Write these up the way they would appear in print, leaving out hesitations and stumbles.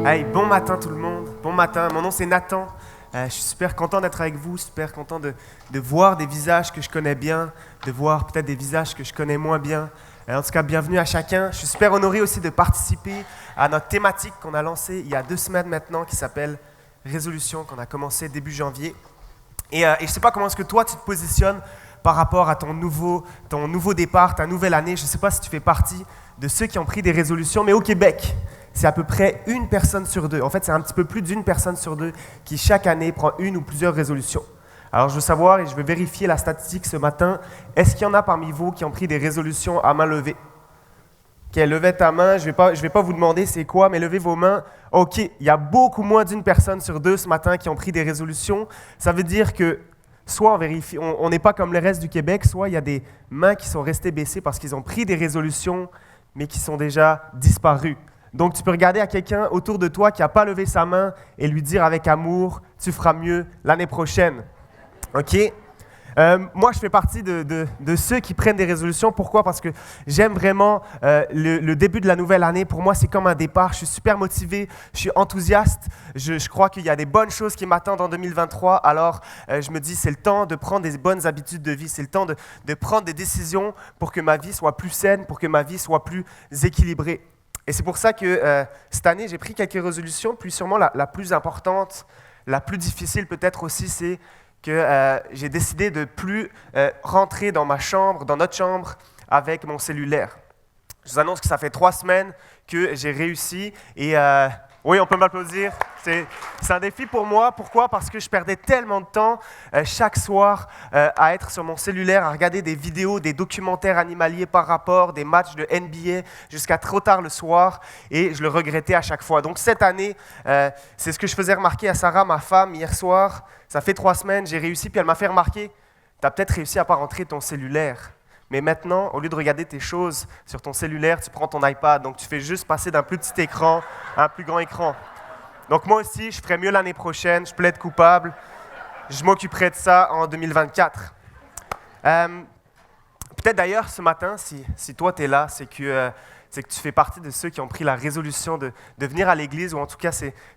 Hey, bon matin tout le monde, bon matin, mon nom c'est Nathan, je suis super content d'être avec vous, super content de voir des visages que je connais bien, de voir peut-être des visages que je connais moins bien. En tout cas, bienvenue à chacun. Je suis super honoré aussi de participer à notre thématique qu'on a lancée il y a 2 semaines maintenant qui s'appelle Résolution, qu'on a commencé début janvier. Et je ne sais pas comment est-ce que toi tu te positionnes par rapport à ton nouveau départ, ta nouvelle année. Je ne sais pas si tu fais partie de ceux qui ont pris des résolutions, mais au Québec, c'est à peu près 1 personne sur 2. En fait, c'est un petit peu plus d'1 personne sur 2 qui, chaque année, prend 1 ou plusieurs résolutions. Alors, je veux savoir et je veux vérifier la statistique ce matin. Est-ce qu'il y en a parmi vous qui ont pris des résolutions à main levée? OK, levez ta main. Je vais pas vous demander c'est quoi, mais levez vos mains. OK, il y a beaucoup moins d'1 personne sur 2 ce matin qui ont pris des résolutions. Ça veut dire que soit on vérifie, on n'est pas comme le reste du Québec, soit il y a des mains qui sont restées baissées parce qu'ils ont pris des résolutions, mais qui sont déjà disparues. Donc, tu peux regarder à quelqu'un autour de toi qui n'a pas levé sa main et lui dire avec amour, tu feras mieux l'année prochaine. OK? Moi, je fais partie de ceux qui prennent des résolutions. Pourquoi? Parce que j'aime vraiment le début de la nouvelle année. Pour moi, c'est comme un départ. Je suis super motivé, je suis enthousiaste. Je crois qu'il y a des bonnes choses qui m'attendent en 2023. Alors, je me dis, c'est le temps de prendre des bonnes habitudes de vie. C'est le temps de prendre des décisions pour que ma vie soit plus saine, pour que ma vie soit plus équilibrée. Et c'est pour ça que cette année, j'ai pris quelques résolutions. Puis sûrement la plus importante, la plus difficile peut-être aussi, c'est que j'ai décidé de ne plus rentrer dans ma chambre, dans notre chambre, avec mon cellulaire. Je vous annonce que ça fait 3 semaines que j'ai réussi et oui, on peut m'applaudir. C'est un défi pour moi. Pourquoi? Parce que je perdais tellement de temps chaque soir à être sur mon cellulaire, à regarder des vidéos, des documentaires animaliers par rapport, des matchs de NBA jusqu'à trop tard le soir et je le regrettais à chaque fois. Donc cette année, c'est ce que je faisais remarquer à Sarah, ma femme, hier soir. Ça fait 3 semaines, j'ai réussi, puis elle m'a fait remarquer, tu as peut-être réussi à ne pas rentrer ton cellulaire. Mais maintenant, au lieu de regarder tes choses sur ton cellulaire, tu prends ton iPad. Donc, tu fais juste passer d'un plus petit écran à un plus grand écran. Donc, moi aussi, je ferai mieux l'année prochaine. Je plaide coupable. Je m'occuperai de ça en 2024. Peut-être d'ailleurs, ce matin, si toi, tu es là, c'est que tu fais partie de ceux qui ont pris la résolution de venir à l'église, ou en tout cas,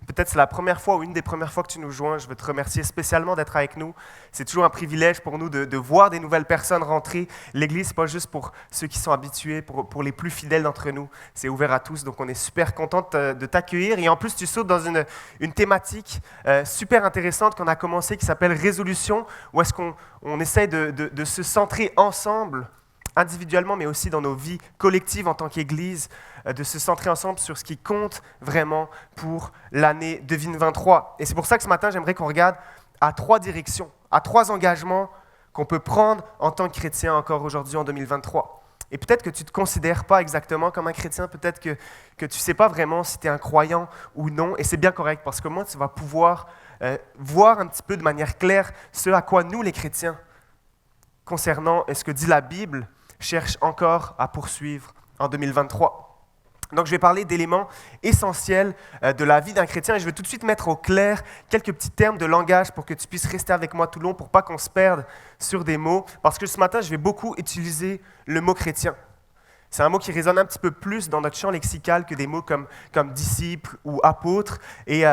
peut-être c'est la première fois ou une des premières fois que tu nous joins. Je veux te remercier spécialement d'être avec nous. C'est toujours un privilège pour nous de voir des nouvelles personnes rentrer. L'église, ce n'est pas juste pour ceux qui sont habitués, pour les plus fidèles d'entre nous. C'est ouvert à tous, donc on est super content de t'accueillir. Et en plus, tu sautes dans une thématique super intéressante qu'on a commencée, qui s'appelle Résolution, où est-ce qu'on essaie de se centrer ensemble, individuellement, mais aussi dans nos vies collectives en tant qu'Église, de se centrer ensemble sur ce qui compte vraiment pour l'année 2023. Et c'est pour ça que ce matin, j'aimerais qu'on regarde à 3 directions, à 3 engagements qu'on peut prendre en tant que chrétien encore aujourd'hui en 2023. Et peut-être que tu ne te considères pas exactement comme un chrétien, peut-être que tu ne sais pas vraiment si tu es un croyant ou non, et c'est bien correct, parce que moi, tu vas pouvoir voir un petit peu de manière claire ce à quoi nous, les chrétiens, concernant ce que dit la Bible, cherche encore à poursuivre en 2023. Donc, je vais parler d'éléments essentiels de la vie d'un chrétien et je vais tout de suite mettre au clair quelques petits termes de langage pour que tu puisses rester avec moi tout le long, pour pas qu'on se perde sur des mots. Parce que ce matin, je vais beaucoup utiliser le mot chrétien. C'est un mot qui résonne un petit peu plus dans notre champ lexical que des mots comme disciple ou apôtre. Et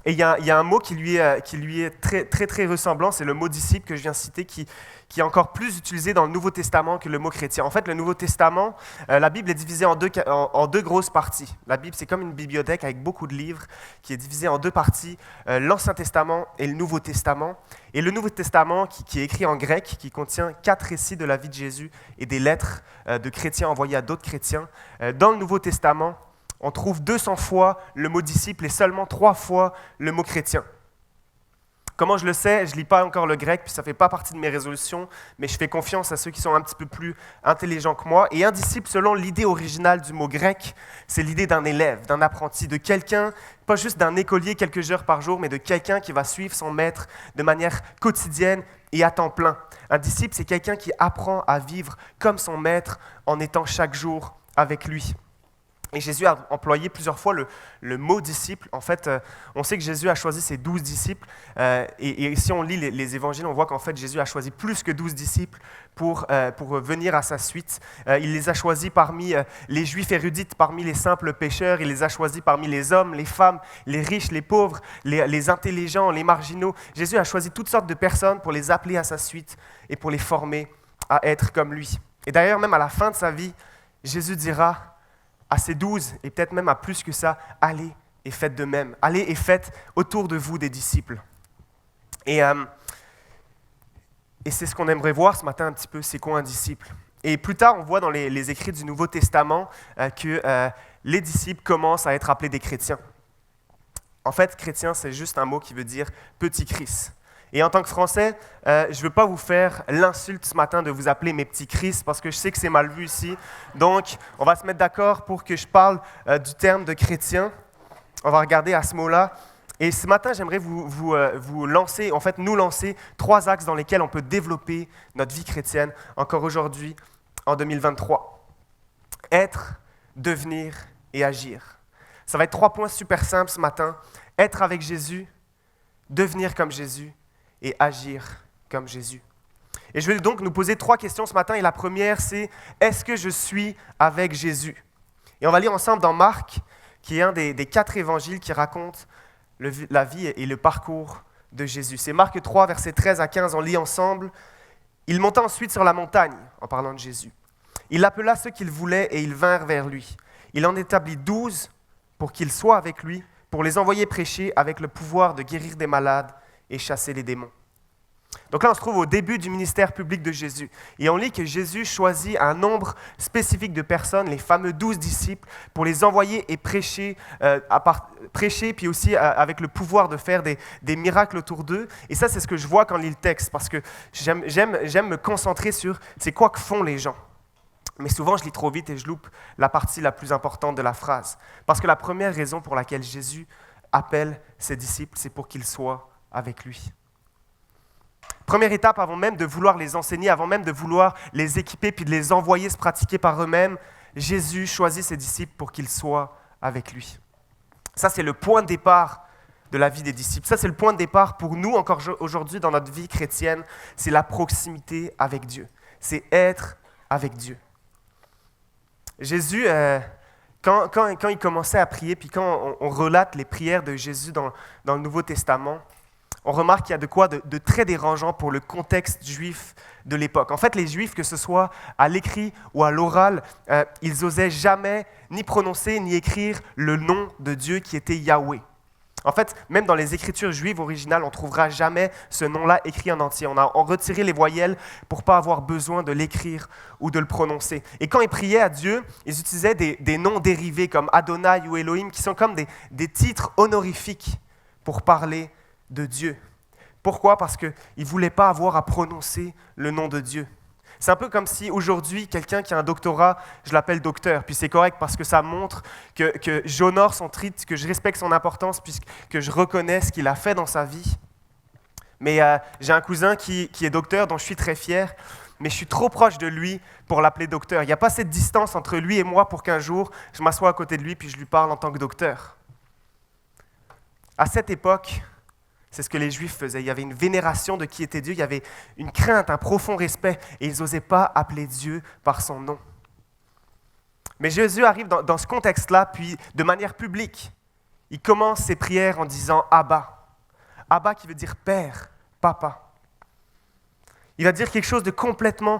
il y a un mot qui lui est très, très, très ressemblant, c'est le mot disciple que je viens de citer, qui est encore plus utilisé dans le Nouveau Testament que le mot chrétien. En fait, le Nouveau Testament, la Bible est divisée en deux grosses parties. La Bible, c'est comme une bibliothèque avec beaucoup de livres qui est divisée en 2 parties, l'Ancien Testament et le Nouveau Testament. Et le Nouveau Testament, qui est écrit en grec, qui contient 4 récits de la vie de Jésus et des lettres de chrétiens envoyées à d'autres chrétiens. Dans le Nouveau Testament, on trouve 200 fois le mot disciple et seulement 3 fois le mot chrétien. Comment je le sais? Je ne lis pas encore le grec, puis ça ne fait pas partie de mes résolutions, mais je fais confiance à ceux qui sont un petit peu plus intelligents que moi. Et un disciple, selon l'idée originale du mot grec, c'est l'idée d'un élève, d'un apprenti, de quelqu'un, pas juste d'un écolier quelques heures par jour, mais de quelqu'un qui va suivre son maître de manière quotidienne et à temps plein. Un disciple, c'est quelqu'un qui apprend à vivre comme son maître en étant chaque jour avec lui. Et Jésus a employé plusieurs fois le mot disciple. En fait, on sait que Jésus a choisi ses 12 disciples. Et si on lit les évangiles, on voit qu'en fait, Jésus a choisi plus que 12 disciples pour venir à sa suite. Il les a choisis parmi les juifs érudits, parmi les simples pécheurs. Il les a choisis parmi les hommes, les femmes, les riches, les pauvres, les intelligents, les marginaux. Jésus a choisi toutes sortes de personnes pour les appeler à sa suite et pour les former à être comme lui. Et d'ailleurs, même à la fin de sa vie, Jésus dira à ses 12, et peut-être même à plus que ça, allez et faites de même. Allez et faites autour de vous des disciples. Et c'est ce qu'on aimerait voir ce matin un petit peu, c'est quoi un disciple? Et plus tard, on voit dans les écrits du Nouveau Testament que les disciples commencent à être appelés des chrétiens. En fait, chrétien, c'est juste un mot qui veut dire petit Christ. Et en tant que Français, je ne veux pas vous faire l'insulte ce matin de vous appeler mes petits Christ, parce que je sais que c'est mal vu ici. Donc, on va se mettre d'accord pour que je parle du terme de chrétien. On va regarder à ce mot-là. Et ce matin, j'aimerais vous lancer, en fait, nous lancer 3 axes dans lesquels on peut développer notre vie chrétienne encore aujourd'hui, en 2023. Être, devenir et agir. Ça va être 3 points super simples ce matin. Être avec Jésus, devenir comme Jésus et agir comme Jésus. Et je vais donc nous poser 3 questions ce matin. Et la première, c'est « Est-ce que je suis avec Jésus ?» Et on va lire ensemble dans Marc, qui est un des 4 évangiles qui racontent la vie et le parcours de Jésus. C'est Marc 3, versets 13 à 15, on lit ensemble. « Il monta ensuite sur la montagne, en parlant de Jésus. Il appela ceux qu'il voulait et ils vinrent vers lui. Il en établit 12 pour qu'ils soient avec lui, pour les envoyer prêcher avec le pouvoir de guérir des malades et chasser les démons. » Donc là, on se trouve au début du ministère public de Jésus. Et on lit que Jésus choisit un nombre spécifique de personnes, les fameux 12 disciples, pour les envoyer et prêcher, puis aussi avec le pouvoir de faire des miracles autour d'eux. Et ça, c'est ce que je vois quand on lit le texte, parce que j'aime me concentrer sur c'est quoi que font les gens. Mais souvent, je lis trop vite et je loupe la partie la plus importante de la phrase. Parce que la première raison pour laquelle Jésus appelle ses disciples, c'est pour qu'ils soient avec lui. Première étape, avant même de vouloir les enseigner, avant même de vouloir les équiper puis de les envoyer se pratiquer par eux-mêmes, Jésus choisit ses disciples pour qu'ils soient avec lui. Ça, c'est le point de départ de la vie des disciples. Ça, c'est le point de départ pour nous, encore aujourd'hui, dans notre vie chrétienne. C'est la proximité avec Dieu. C'est être avec Dieu. Jésus, quand il commençait à prier, puis quand on relate les prières de Jésus dans le Nouveau Testament, on remarque qu'il y a de quoi de très dérangeant pour le contexte juif de l'époque. En fait, les Juifs, que ce soit à l'écrit ou à l'oral, ils n'osaient jamais ni prononcer ni écrire le nom de Dieu qui était Yahweh. En fait, même dans les écritures juives originales, on ne trouvera jamais ce nom-là écrit en entier. On a retiré les voyelles pour ne pas avoir besoin de l'écrire ou de le prononcer. Et quand ils priaient à Dieu, ils utilisaient des noms dérivés comme Adonai ou Elohim, qui sont comme des titres honorifiques pour parler de Dieu. Pourquoi? Parce qu'ils ne voulaient pas avoir à prononcer le nom de Dieu. C'est un peu comme si aujourd'hui, quelqu'un qui a un doctorat, je l'appelle docteur, puis c'est correct parce que ça montre que j'honore son titre, que je respecte son importance, puisque je reconnais ce qu'il a fait dans sa vie. Mais j'ai un cousin qui est docteur, dont je suis très fier, mais je suis trop proche de lui pour l'appeler docteur. Il n'y a pas cette distance entre lui et moi pour qu'un jour, je m'assoie à côté de lui puis je lui parle en tant que docteur. À cette époque, c'est ce que les Juifs faisaient. Il y avait une vénération de qui était Dieu, il y avait une crainte, un profond respect, et ils n'osaient pas appeler Dieu par son nom. Mais Jésus arrive dans ce contexte-là, puis de manière publique, il commence ses prières en disant « Abba ». Abba qui veut dire « Père »,« Papa ». Il va dire quelque chose de complètement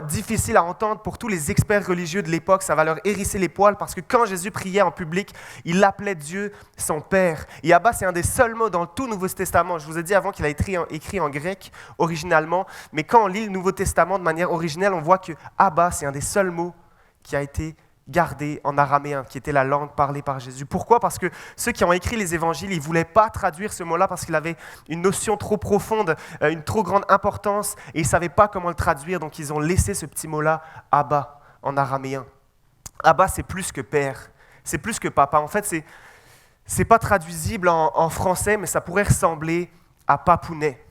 difficile à entendre pour tous les experts religieux de l'époque. Ça va leur hérisser les poils parce que quand Jésus priait en public, il appelait Dieu son Père. Et Abba, c'est un des seuls mots dans le tout Nouveau Testament. Je vous ai dit avant qu'il a été écrit en grec originalement, mais quand on lit le Nouveau Testament de manière originelle, on voit que Abba, c'est un des seuls mots qui a été gardé en araméen, qui était la langue parlée par Jésus. Pourquoi? Parce que ceux qui ont écrit les évangiles, ils ne voulaient pas traduire ce mot-là parce qu'il avait une notion trop profonde, une trop grande importance, et ils ne savaient pas comment le traduire, donc ils ont laissé ce petit mot-là, Abba, en araméen. Abba, c'est plus que père, c'est plus que papa. En fait, c'est pas traduisible en français, mais ça pourrait ressembler à papounet.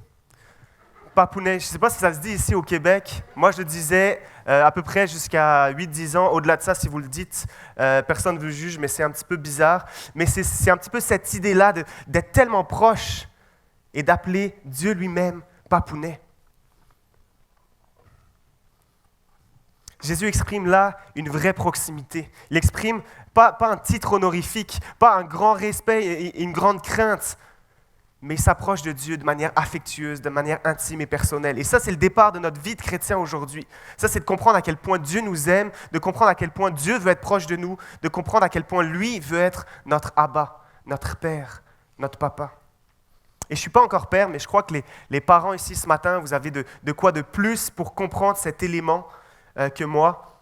papounet. Je ne sais pas si ça se dit ici au Québec. Moi, je le disais à peu près jusqu'à 8-10 ans. Au-delà de ça, si vous le dites, personne ne vous juge, mais c'est un petit peu bizarre. Mais c'est un petit peu cette idée-là d'être tellement proche et d'appeler Dieu lui-même papounet. Jésus exprime là une vraie proximité. Il exprime pas un titre honorifique, pas un grand respect et une grande crainte, mais il s'approche de Dieu de manière affectueuse, de manière intime et personnelle. Et ça, c'est le départ de notre vie de chrétien aujourd'hui. Ça, c'est de comprendre à quel point Dieu nous aime, de comprendre à quel point Dieu veut être proche de nous, de comprendre à quel point lui veut être notre Abba, notre Père, notre Papa. Et je ne suis pas encore père, mais je crois que les parents ici ce matin, vous avez de quoi de plus pour comprendre cet élément que moi,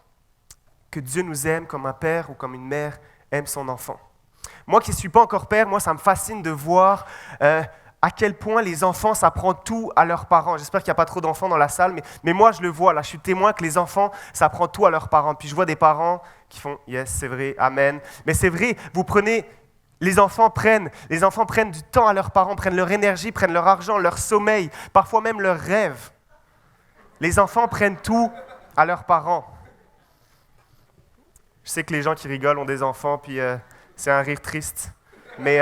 que Dieu nous aime comme un père ou comme une mère aime son enfant. Moi qui ne suis pas encore père, moi ça me fascine de voir à quel point les enfants s'apprennent tout à leurs parents. J'espère qu'il n'y a pas trop d'enfants dans la salle, mais moi je le vois, là je suis témoin que les enfants s'apprennent tout à leurs parents. Puis je vois des parents qui font « yes, c'est vrai, amen ». Mais c'est vrai, les enfants prennent du temps à leurs parents, prennent leur énergie, prennent leur argent, leur sommeil, parfois même leurs rêves. Les enfants prennent tout à leurs parents. Je sais que les gens qui rigolent ont des enfants, puis c'est un rire triste. Mais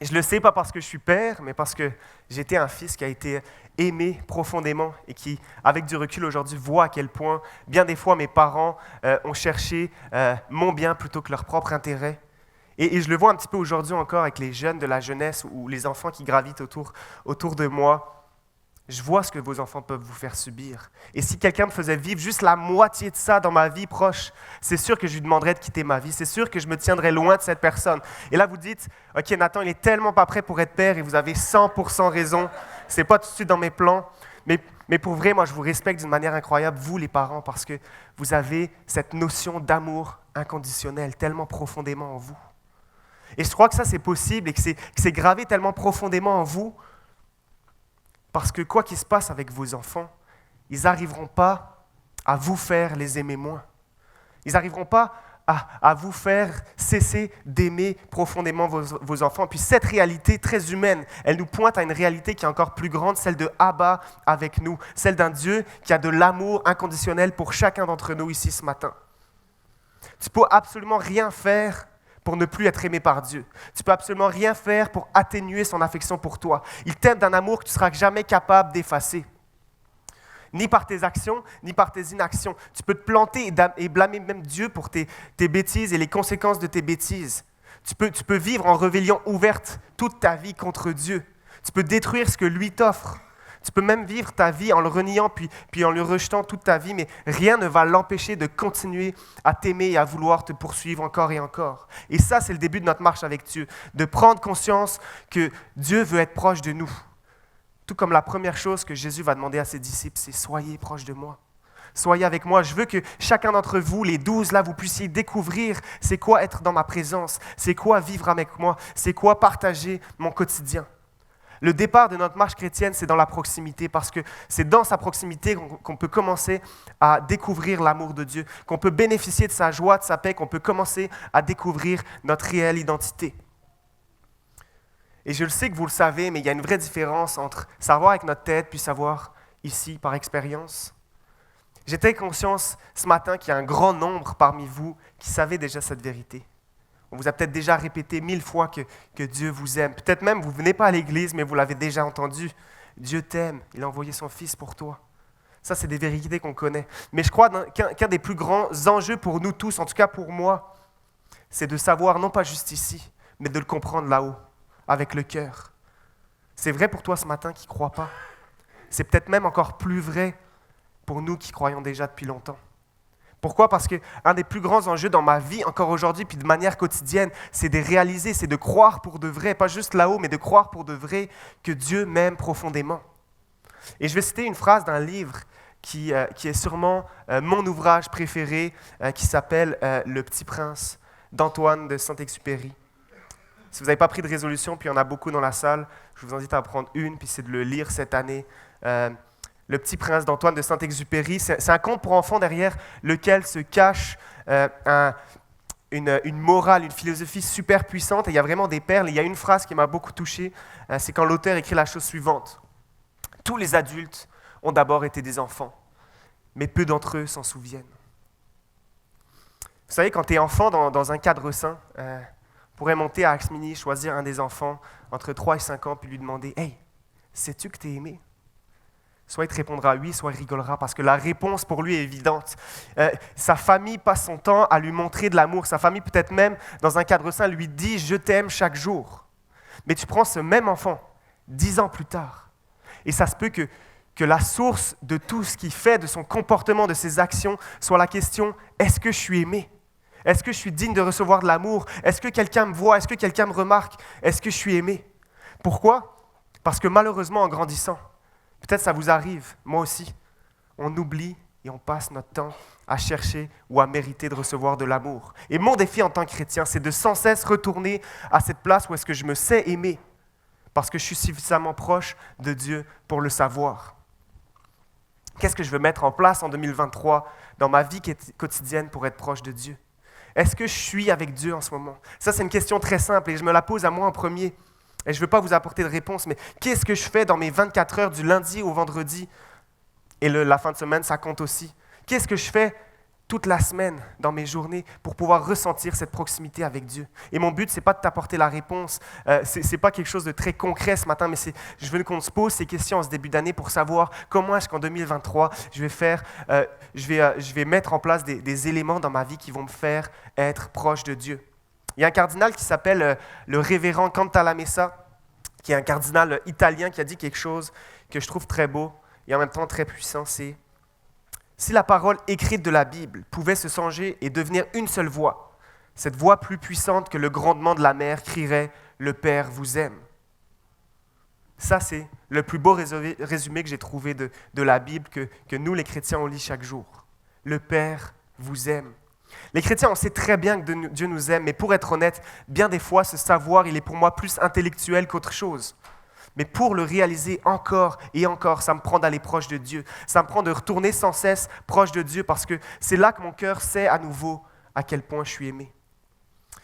je le sais pas parce que je suis père, mais parce que j'étais un fils qui a été aimé profondément et qui, avec du recul aujourd'hui, voit à quel point, bien des fois, mes parents ont cherché mon bien plutôt que leur propre intérêt. Et je le vois un petit peu aujourd'hui encore avec les jeunes de la jeunesse ou les enfants qui gravitent autour de moi. Je vois ce que vos enfants peuvent vous faire subir. Et si quelqu'un me faisait vivre juste la moitié de ça dans ma vie proche, c'est sûr que je lui demanderais de quitter ma vie. C'est sûr que je me tiendrais loin de cette personne. Et là, vous dites, « Ok, Nathan, il est tellement pas prêt pour être père et vous avez 100% raison. C'est pas tout de suite dans mes plans. » Mais pour vrai, moi, je vous respecte d'une manière incroyable, vous les parents, parce que vous avez cette notion d'amour inconditionnel tellement profondément en vous. Et je crois que ça, c'est possible et que c'est gravé tellement profondément en vous. Parce que quoi qu'il se passe avec vos enfants, ils n'arriveront pas à vous faire les aimer moins. Ils n'arriveront pas à vous faire cesser d'aimer profondément vos enfants. Puis cette réalité très humaine, elle nous pointe à une réalité qui est encore plus grande, celle de Abba avec nous, celle d'un Dieu qui a de l'amour inconditionnel pour chacun d'entre nous ici ce matin. Tu peux absolument rien faire pour ne plus être aimé par Dieu. Tu peux absolument rien faire pour atténuer son affection pour toi. Il t'aime d'un amour que tu ne seras jamais capable d'effacer. Ni par tes actions, ni par tes inactions. Tu peux te planter et blâmer même Dieu pour tes bêtises et les conséquences de tes bêtises. Tu peux vivre en rébellion ouverte toute ta vie contre Dieu. Tu peux détruire ce que lui t'offre. Tu peux même vivre ta vie en le reniant puis en le rejetant toute ta vie, mais rien ne va l'empêcher de continuer à t'aimer et à vouloir te poursuivre encore et encore. Et ça, c'est le début de notre marche avec Dieu, de prendre conscience que Dieu veut être proche de nous. Tout comme la première chose que Jésus va demander à ses disciples, c'est « Soyez proches de moi ». Soyez avec moi. Je veux que chacun d'entre vous, les 12 là, vous puissiez découvrir c'est quoi être dans ma présence, c'est quoi vivre avec moi, c'est quoi partager mon quotidien. Le départ de notre marche chrétienne, c'est dans la proximité, parce que c'est dans sa proximité qu'on peut commencer à découvrir l'amour de Dieu, qu'on peut bénéficier de sa joie, de sa paix, qu'on peut commencer à découvrir notre réelle identité. Et je le sais que vous le savez, mais il y a une vraie différence entre savoir avec notre tête puis savoir ici par expérience. J'étais conscient ce matin qu'il y a un grand nombre parmi vous qui savaient déjà cette vérité. On vous a peut-être déjà répété 1000 fois que Dieu vous aime. Peut-être même vous ne venez pas à l'église, mais vous l'avez déjà entendu. Dieu t'aime, il a envoyé son Fils pour toi. Ça, c'est des vérités qu'on connaît. Mais je crois qu'un des plus grands enjeux pour nous tous, en tout cas pour moi, c'est de savoir, non pas juste ici, mais de le comprendre là-haut, avec le cœur. C'est vrai pour toi ce matin qui ne crois pas. C'est peut-être même encore plus vrai pour nous qui croyons déjà depuis longtemps. Pourquoi? Parce qu'un des plus grands enjeux dans ma vie, encore aujourd'hui, puis de manière quotidienne, c'est de réaliser, c'est de croire pour de vrai, pas juste là-haut, mais de croire pour de vrai que Dieu m'aime profondément. Et je vais citer une phrase d'un livre qui est sûrement mon ouvrage préféré, qui s'appelle « Le Petit Prince » d'Antoine de Saint-Exupéry. Si vous n'avez pas pris de résolution, puis il y en a beaucoup dans la salle, je vous invite à en prendre une, puis c'est de le lire cette année. Le Petit Prince d'Antoine de Saint-Exupéry, c'est un conte pour enfants derrière lequel se cache une morale, une philosophie super puissante, et il y a vraiment des perles. Il y a une phrase qui m'a beaucoup touché, c'est quand l'auteur écrit la chose suivante. « Tous les adultes ont d'abord été des enfants, mais peu d'entre eux s'en souviennent. » Vous savez, quand tu es enfant dans un cadre sain, on pourrait monter à Axmini, choisir un des enfants entre 3 et 5 ans, puis lui demander « Hey, sais-tu que tu es aimé ?» Soit il te répondra oui, soit il rigolera, parce que la réponse pour lui est évidente. Sa famille passe son temps à lui montrer de l'amour. Sa famille, peut-être même, dans un cadre sain, lui dit « Je t'aime » chaque jour. Mais tu prends ce même enfant, 10 ans plus tard, et ça se peut que la source de tout ce qu'il fait, de son comportement, de ses actions, soit la question « Est-ce que je suis aimé ? Est-ce que je suis digne de recevoir de l'amour ? Est-ce que quelqu'un me voit ? Est-ce que quelqu'un me remarque ? Est-ce que je suis aimé ?» Pourquoi ? Parce que malheureusement, en grandissant, peut-être ça vous arrive, moi aussi, on oublie et on passe notre temps à chercher ou à mériter de recevoir de l'amour. Et mon défi en tant que chrétien, c'est de sans cesse retourner à cette place où est-ce que je me sais aimé, parce que je suis suffisamment proche de Dieu pour le savoir. Qu'est-ce que je veux mettre en place en 2023 dans ma vie quotidienne pour être proche de Dieu? Est-ce que je suis avec Dieu en ce moment? Ça, c'est une question très simple et je me la pose à moi en premier. Et je ne veux pas vous apporter de réponse, mais qu'est-ce que je fais dans mes 24 heures du lundi au vendredi? Et la fin de semaine, ça compte aussi. Qu'est-ce que je fais toute la semaine dans mes journées pour pouvoir ressentir cette proximité avec Dieu? Et mon but, ce n'est pas de t'apporter la réponse. Ce n'est pas quelque chose de très concret ce matin, mais je veux qu'on se pose ces questions en ce début d'année pour savoir comment est-ce qu'en 2023, je vais mettre en place des éléments dans ma vie qui vont me faire être proche de Dieu. Il y a un cardinal qui s'appelle le révérend Cantalamessa, qui est un cardinal italien qui a dit quelque chose que je trouve très beau et en même temps très puissant, c'est « Si la parole écrite de la Bible pouvait se changer et devenir une seule voix, cette voix plus puissante que le grondement de la mer crierait « Le Père vous aime ». Ça, c'est le plus beau résumé que j'ai trouvé de la Bible que nous, les chrétiens, on lit chaque jour. « Le Père vous aime ». Les chrétiens, on sait très bien que Dieu nous aime, mais pour être honnête, bien des fois, ce savoir, il est pour moi plus intellectuel qu'autre chose. Mais pour le réaliser encore et encore, ça me prend d'aller proche de Dieu. Ça me prend de retourner sans cesse proche de Dieu parce que c'est là que mon cœur sait à nouveau à quel point je suis aimé.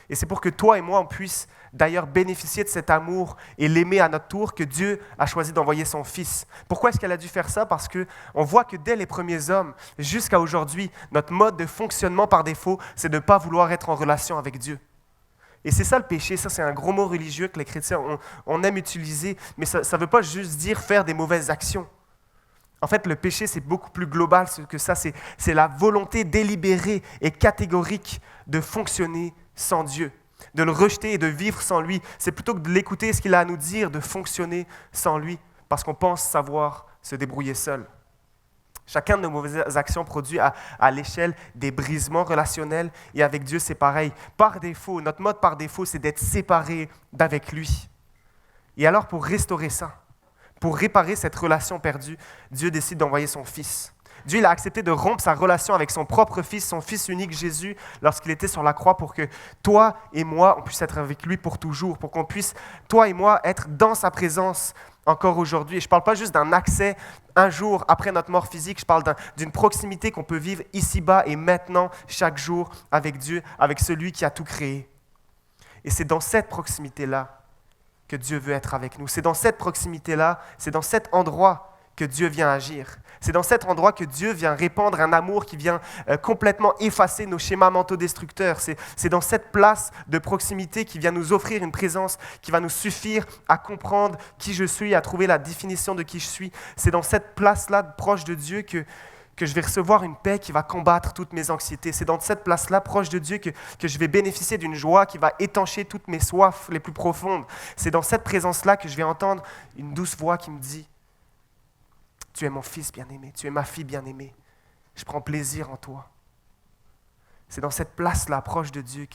Et c'est pour que toi et moi, on puisse d'ailleurs bénéficier de cet amour et l'aimer à notre tour que Dieu a choisi d'envoyer son Fils. Pourquoi est-ce qu'elle a dû faire ça? Parce qu'on voit que dès les premiers hommes, jusqu'à aujourd'hui, notre mode de fonctionnement par défaut, c'est de ne pas vouloir être en relation avec Dieu. Et c'est ça le péché, ça c'est un gros mot religieux que les chrétiens on aime utiliser, mais ça ne veut pas juste dire faire des mauvaises actions. En fait, le péché, c'est beaucoup plus global que ça, c'est la volonté délibérée et catégorique de fonctionner sans Dieu, de le rejeter et de vivre sans lui. C'est plutôt que de l'écouter, ce qu'il a à nous dire, de fonctionner sans lui, parce qu'on pense savoir se débrouiller seul. Chacun de nos mauvaises actions produit à l'échelle des brisements relationnels, et avec Dieu, c'est pareil. Par défaut, notre mode par défaut, c'est d'être séparé d'avec lui. Et alors, pour restaurer ça, pour réparer cette relation perdue, Dieu décide d'envoyer son Fils. Dieu il a accepté de rompre sa relation avec son propre Fils, son Fils unique Jésus, lorsqu'il était sur la croix, pour que toi et moi, on puisse être avec lui pour toujours, pour qu'on puisse, toi et moi, être dans sa présence encore aujourd'hui. Et je ne parle pas juste d'un accès un jour après notre mort physique, je parle d'une proximité qu'on peut vivre ici-bas et maintenant, chaque jour, avec Dieu, avec celui qui a tout créé. Et c'est dans cette proximité-là que Dieu veut être avec nous. C'est dans cette proximité-là, c'est dans cet endroit que Dieu vient agir. C'est dans cet endroit que Dieu vient répandre un amour qui vient complètement effacer nos schémas mentaux destructeurs. C'est dans cette place de proximité qui vient nous offrir une présence qui va nous suffire à comprendre qui je suis, à trouver la définition de qui je suis. C'est dans cette place-là, proche de Dieu, que je vais recevoir une paix qui va combattre toutes mes anxiétés. C'est dans cette place-là, proche de Dieu, que je vais bénéficier d'une joie qui va étancher toutes mes soifs les plus profondes. C'est dans cette présence-là que je vais entendre une douce voix qui me dit « Tu es mon fils bien-aimé, tu es ma fille bien-aimée, je prends plaisir en toi. » C'est dans cette place-là, proche de Dieu,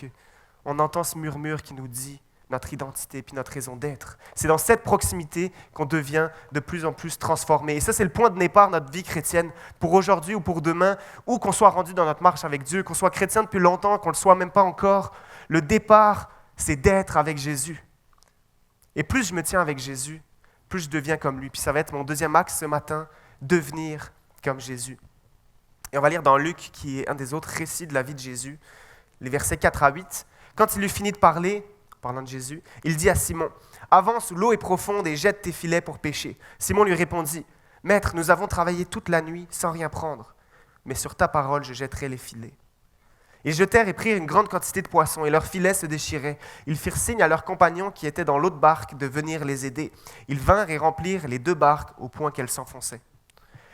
qu'on entend ce murmure qui nous dit notre identité puis notre raison d'être. C'est dans cette proximité qu'on devient de plus en plus transformé. Et ça, c'est le point de départ de notre vie chrétienne, pour aujourd'hui ou pour demain, ou qu'on soit rendu dans notre marche avec Dieu, qu'on soit chrétien depuis longtemps, qu'on ne le soit même pas encore. Le départ, c'est d'être avec Jésus. Et plus je me tiens avec Jésus, plus je deviens comme lui. Puis ça va être mon deuxième axe ce matin, devenir comme Jésus. Et on va lire dans Luc, qui est un des autres récits de la vie de Jésus, les versets 4 à 8. Quand il eut fini de parler, parlant de Jésus, il dit à Simon, « Avance où l'eau est profonde et jette tes filets pour pêcher. » Simon lui répondit, « Maître, nous avons travaillé toute la nuit sans rien prendre, mais sur ta parole je jetterai les filets. » Ils jetèrent et prirent une grande quantité de poissons, et leurs filets se déchiraient. Ils firent signe à leurs compagnons qui étaient dans l'autre barque de venir les aider. Ils vinrent et remplirent les 2 barques au point qu'elles s'enfonçaient.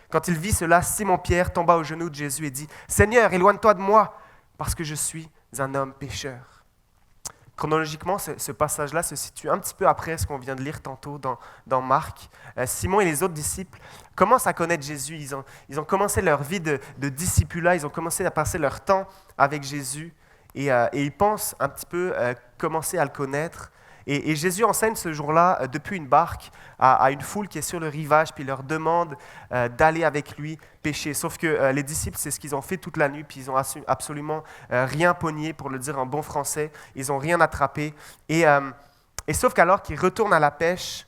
Quand il vit cela, Simon-Pierre tomba aux genoux de Jésus et dit, « Seigneur, éloigne-toi de moi, parce que je suis un homme pécheur. » Chronologiquement, ce passage-là se situe un petit peu après ce qu'on vient de lire tantôt dans Marc. Simon et les autres disciples commencent à connaître Jésus. Ils ont commencé leur vie de discipulat, ils ont commencé à passer leur temps avec Jésus et ils pensent un petit peu commencer à le connaître. Et Jésus enseigne ce jour-là depuis une barque à une foule qui est sur le rivage, puis il leur demande d'aller avec lui pêcher. Sauf que les disciples, c'est ce qu'ils ont fait toute la nuit, puis ils n'ont absolument rien pogné, pour le dire en bon français. Ils n'ont rien attrapé. Et sauf qu'alors qu'ils retournent à la pêche,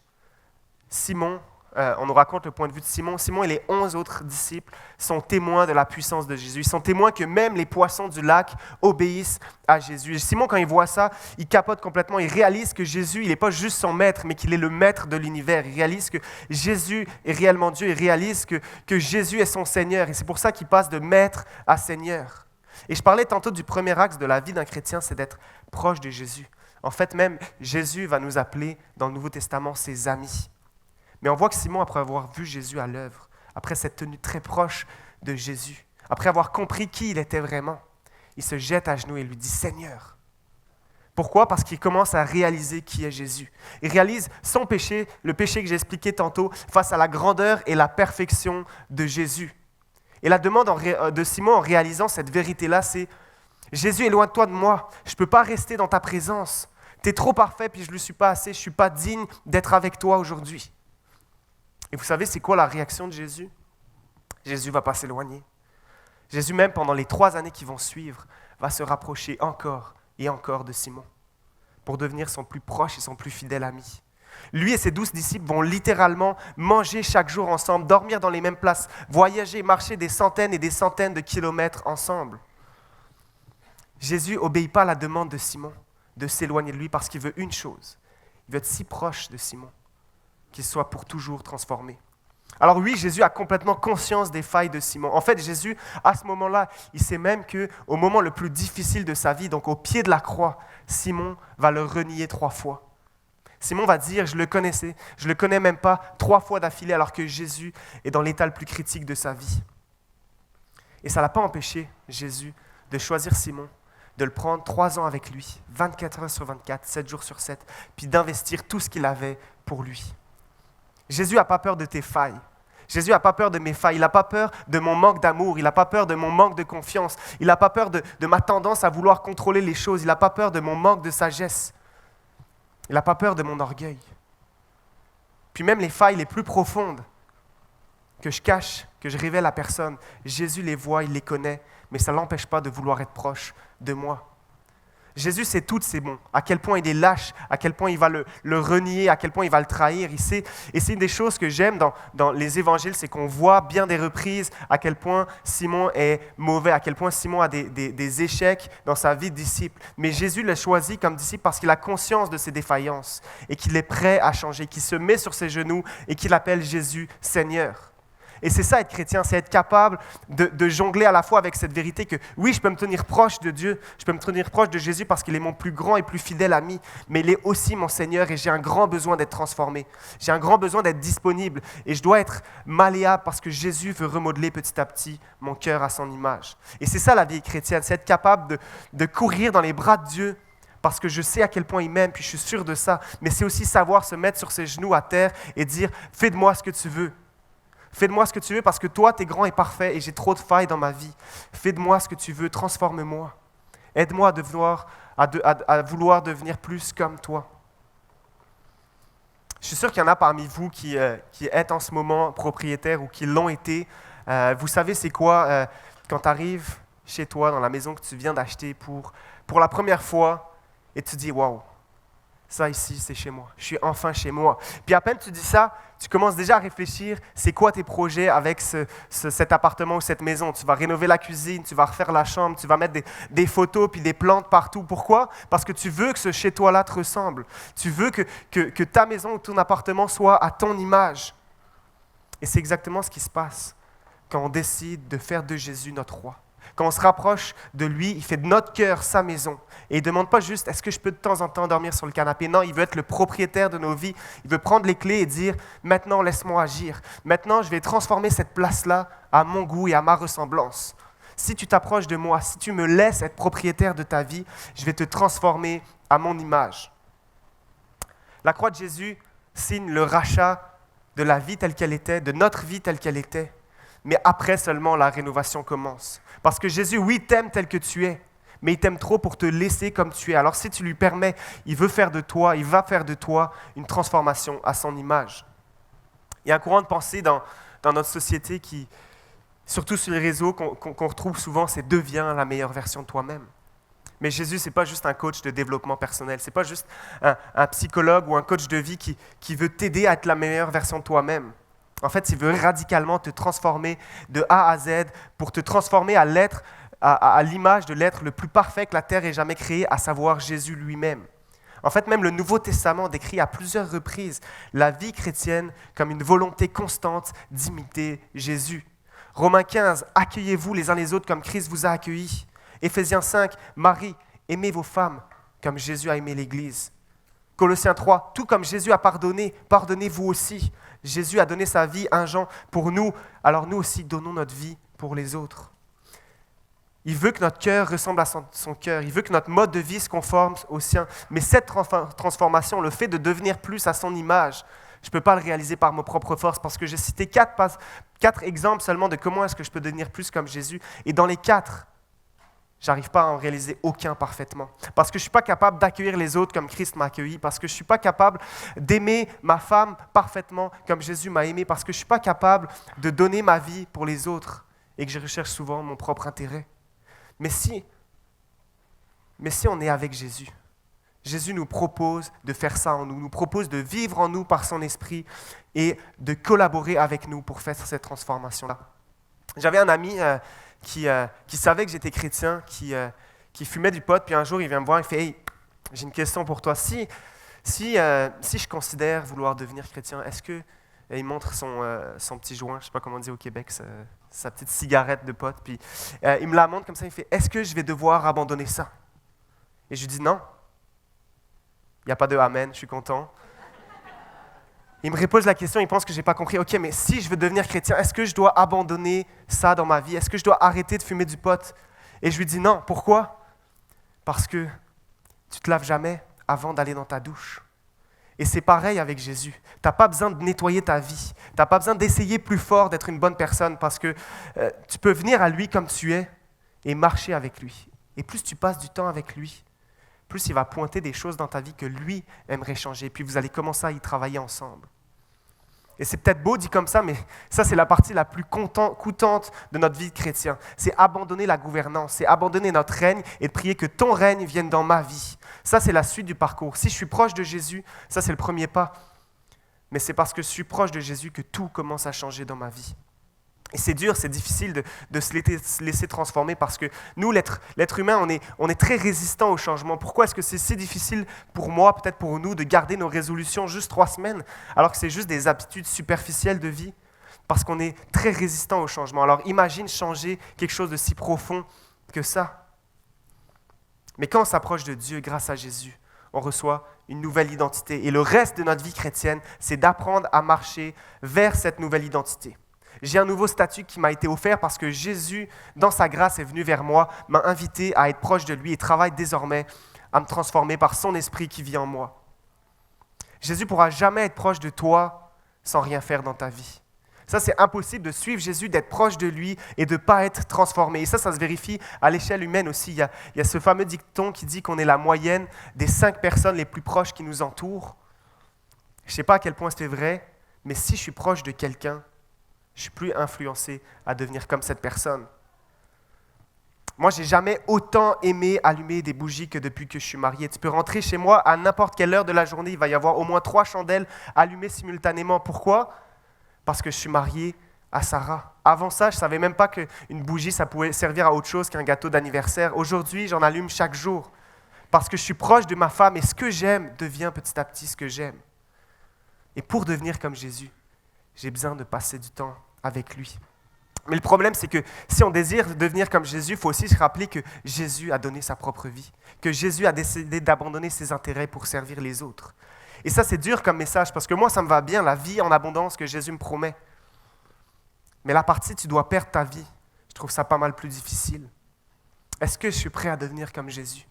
Simon, on nous raconte le point de vue de Simon. Simon et les 11 autres disciples sont témoins de la puissance de Jésus. Ils sont témoins que même les poissons du lac obéissent à Jésus. Et Simon, quand il voit ça, il capote complètement. Il réalise que Jésus, il n'est pas juste son maître, mais qu'il est le maître de l'univers. Il réalise que Jésus est réellement Dieu. Il réalise que Jésus est son Seigneur. Et c'est pour ça qu'il passe de maître à Seigneur. Et je parlais tantôt du premier axe de la vie d'un chrétien, c'est d'être proche de Jésus. En fait, même Jésus va nous appeler dans le Nouveau Testament ses amis. Mais on voit que Simon, après avoir vu Jésus à l'œuvre, après s'être tenu très proche de Jésus, après avoir compris qui il était vraiment, il se jette à genoux et lui dit « Seigneur ». Pourquoi? Parce qu'il commence à réaliser qui est Jésus. Il réalise son péché, le péché que j'ai expliqué tantôt, face à la grandeur et la perfection de Jésus. Et la demande de Simon en réalisant cette vérité-là, c'est « Jésus, éloigne-toi de moi, je ne peux pas rester dans ta présence. Tu es trop parfait, puis je ne le suis pas assez, je ne suis pas digne d'être avec toi aujourd'hui. » Et vous savez, c'est quoi la réaction de Jésus? Jésus ne va pas s'éloigner. Jésus, même pendant les 3 années qui vont suivre, va se rapprocher encore et encore de Simon pour devenir son plus proche et son plus fidèle ami. Lui et ses 12 disciples vont littéralement manger chaque jour ensemble, dormir dans les mêmes places, voyager, marcher des centaines et des centaines de kilomètres ensemble. Jésus n'obéit pas à la demande de Simon de s'éloigner de lui parce qu'il veut une chose. Il veut être si proche de Simon qu'il soit pour toujours transformé. Alors oui, Jésus a complètement conscience des failles de Simon. En fait, Jésus, à ce moment-là, il sait même qu'au moment le plus difficile de sa vie, donc au pied de la croix, Simon va le renier 3 fois. Simon va dire, je le connaissais, je le connais même pas 3 fois d'affilée, alors que Jésus est dans l'état le plus critique de sa vie. Et ça ne l'a pas empêché, Jésus, de choisir Simon, de le prendre 3 ans avec lui, 24 heures sur 24, 7 jours sur 7, puis d'investir tout ce qu'il avait pour lui. Jésus n'a pas peur de tes failles. Jésus n'a pas peur de mes failles. Il n'a pas peur de mon manque d'amour. Il n'a pas peur de mon manque de confiance. Il n'a pas peur de ma tendance à vouloir contrôler les choses. Il n'a pas peur de mon manque de sagesse. Il n'a pas peur de mon orgueil. Puis même les failles les plus profondes que je cache, que je révèle à personne, Jésus les voit, il les connaît, mais ça ne l'empêche pas de vouloir être proche de moi. Jésus sait tout de ses bons, à quel point il est lâche, à quel point il va le renier, à quel point il va le trahir. Il sait, et c'est une des choses que j'aime dans les évangiles, c'est qu'on voit bien des reprises à quel point Simon est mauvais, à quel point Simon a des échecs dans sa vie de disciple. Mais Jésus l'a choisi comme disciple parce qu'il a conscience de ses défaillances et qu'il est prêt à changer, qu'il se met sur ses genoux et qu'il appelle Jésus Seigneur. Et c'est ça être chrétien, c'est être capable de jongler à la fois avec cette vérité que oui, je peux me tenir proche de Dieu, je peux me tenir proche de Jésus parce qu'il est mon plus grand et plus fidèle ami, mais il est aussi mon Seigneur et j'ai un grand besoin d'être transformé. J'ai un grand besoin d'être disponible et je dois être malléable parce que Jésus veut remodeler petit à petit mon cœur à son image. Et c'est ça la vie chrétienne, c'est être capable de courir dans les bras de Dieu parce que je sais à quel point il m'aime, puis je suis sûr de ça, mais c'est aussi savoir se mettre sur ses genoux à terre et dire « Fais de moi ce que tu veux ». Fais de moi ce que tu veux parce que toi, tu es grand et parfait et j'ai trop de failles dans ma vie. Fais de moi ce que tu veux, transforme-moi. Aide-moi à vouloir devenir plus comme toi. Je suis sûr qu'il y en a parmi vous qui êtes en ce moment propriétaires ou qui l'ont été. Vous savez c'est quoi quand tu arrives chez toi, dans la maison que tu viens d'acheter pour la première fois et tu dis « Waouh, ça ici, c'est chez moi. Je suis enfin chez moi. Puis à peine tu dis ça, tu commences déjà à réfléchir, c'est quoi tes projets avec cet appartement ou cette maison? Tu vas rénover la cuisine, tu vas refaire la chambre, tu vas mettre des photos puis des plantes partout. Pourquoi? Parce que tu veux que ce chez-toi-là te ressemble. Tu veux que ta maison ou ton appartement soit à ton image. Et c'est exactement ce qui se passe quand on décide de faire de Jésus notre roi. Quand on se rapproche de lui, il fait de notre cœur sa maison. Et il ne demande pas juste, est-ce que je peux de temps en temps dormir sur le canapé? Non, il veut être le propriétaire de nos vies. Il veut prendre les clés et dire, maintenant laisse-moi agir. Maintenant, je vais transformer cette place-là à mon goût et à ma ressemblance. Si tu t'approches de moi, si tu me laisses être propriétaire de ta vie, je vais te transformer à mon image. La croix de Jésus signe le rachat de la vie telle qu'elle était, de notre vie telle qu'elle était. Mais après seulement, la rénovation commence. Parce que Jésus, oui, t'aime tel que tu es, mais il t'aime trop pour te laisser comme tu es. Alors si tu lui permets, il va faire de toi une transformation à son image. Il y a un courant de pensée dans notre société qui, surtout sur les réseaux, qu'on retrouve souvent, c'est « deviens la meilleure version de toi-même ». Mais Jésus, ce n'est pas juste un coach de développement personnel, ce n'est pas juste un psychologue ou un coach de vie qui veut t'aider à être la meilleure version de toi-même. En fait, il veut radicalement te transformer de A à Z pour te transformer à l'être, à l'image de l'être le plus parfait que la terre ait jamais créé, à savoir Jésus lui-même. En fait, même le Nouveau Testament décrit à plusieurs reprises la vie chrétienne comme une volonté constante d'imiter Jésus. Romains 15, accueillez-vous les uns les autres comme Christ vous a accueillis. Éphésiens 5, Marie, aimez vos femmes comme Jésus a aimé l'Église. Colossiens 3, tout comme Jésus a pardonné, pardonnez-vous aussi. Jésus a donné sa vie, 1 Jean, pour nous, alors nous aussi donnons notre vie pour les autres. Il veut que notre cœur ressemble à son cœur, il veut que notre mode de vie se conforme au sien. Mais cette transformation, le fait de devenir plus à son image, je ne peux pas le réaliser par mes propres forces parce que j'ai cité 4 exemples seulement de comment est-ce que je peux devenir plus comme Jésus. Et dans les 4, je n'arrive pas à en réaliser aucun parfaitement. Parce que je ne suis pas capable d'accueillir les autres comme Christ m'a accueilli. Parce que je ne suis pas capable d'aimer ma femme parfaitement comme Jésus m'a aimé. Parce que je ne suis pas capable de donner ma vie pour les autres et que je recherche souvent mon propre intérêt. Mais si on est avec Jésus, Jésus nous propose de faire ça en nous, nous propose de vivre en nous par son esprit et de collaborer avec nous pour faire cette transformation-là. J'avais un ami qui savait que j'étais chrétien, qui fumait du pot, puis un jour il vient me voir et fait « Hey, j'ai une question pour toi. Si je considère vouloir devenir chrétien, est-ce que… » Il montre son petit joint, je ne sais pas comment on dit au Québec, sa petite cigarette de pot, puis il me la montre comme ça, il fait « Est-ce que je vais devoir abandonner ça? » Et je lui dis « Non. » Il n'y a pas de « Amen », je suis content. Il me repose la question, il pense que je n'ai pas compris. Ok, mais si je veux devenir chrétien, est-ce que je dois abandonner ça dans ma vie? Est-ce que je dois arrêter de fumer du pot? Et je lui dis non. Pourquoi? Parce que tu ne te laves jamais avant d'aller dans ta douche. Et c'est pareil avec Jésus. Tu n'as pas besoin de nettoyer ta vie. Tu n'as pas besoin d'essayer plus fort d'être une bonne personne parce que tu peux venir à lui comme tu es et marcher avec lui. Et plus tu passes du temps avec lui, plus il va pointer des choses dans ta vie que lui aimerait changer. Puis vous allez commencer à y travailler ensemble. Et c'est peut-être beau dit comme ça, mais ça c'est la partie la plus coûtante de notre vie de chrétien. C'est abandonner la gouvernance, c'est abandonner notre règne et de prier que ton règne vienne dans ma vie. Ça c'est la suite du parcours. Si je suis proche de Jésus, ça c'est le premier pas. Mais c'est parce que je suis proche de Jésus que tout commence à changer dans ma vie. Et c'est dur, c'est difficile de se laisser transformer parce que nous, l'être humain, on est très résistant au changement. Pourquoi est-ce que c'est si difficile pour moi, peut-être pour nous, de garder nos résolutions juste 3 semaines, alors que c'est juste des habitudes superficielles de vie? Parce qu'on est très résistant au changement. Alors imagine changer quelque chose de si profond que ça. Mais quand on s'approche de Dieu grâce à Jésus, on reçoit une nouvelle identité. Et le reste de notre vie chrétienne, c'est d'apprendre à marcher vers cette nouvelle identité. J'ai un nouveau statut qui m'a été offert parce que Jésus, dans sa grâce, est venu vers moi, m'a invité à être proche de lui et travaille désormais à me transformer par son esprit qui vit en moi. Jésus ne pourra jamais être proche de toi sans rien faire dans ta vie. Ça, c'est impossible de suivre Jésus, d'être proche de lui et de ne pas être transformé. Et ça se vérifie à l'échelle humaine aussi. Il y a ce fameux dicton qui dit qu'on est la moyenne des 5 personnes les plus proches qui nous entourent. Je ne sais pas à quel point c'est vrai, mais si je suis proche de quelqu'un, je suis plus influencé à devenir comme cette personne. Moi, j'ai jamais autant aimé allumer des bougies que depuis que je suis marié. Tu peux rentrer chez moi à n'importe quelle heure de la journée, il va y avoir au moins 3 chandelles allumées simultanément. Pourquoi? Parce que je suis marié à Sarah. Avant ça, je ne savais même pas qu'une bougie, ça pouvait servir à autre chose qu'un gâteau d'anniversaire. Aujourd'hui, j'en allume chaque jour parce que je suis proche de ma femme et ce que j'aime devient petit à petit ce que j'aime. Et pour devenir comme Jésus, j'ai besoin de passer du temps avec lui. Mais le problème, c'est que si on désire devenir comme Jésus, il faut aussi se rappeler que Jésus a donné sa propre vie, que Jésus a décidé d'abandonner ses intérêts pour servir les autres. Et ça, c'est dur comme message, parce que moi, ça me va bien, la vie en abondance que Jésus me promet. Mais la partie, tu dois perdre ta vie, je trouve ça pas mal plus difficile. Est-ce que je suis prêt à devenir comme Jésus?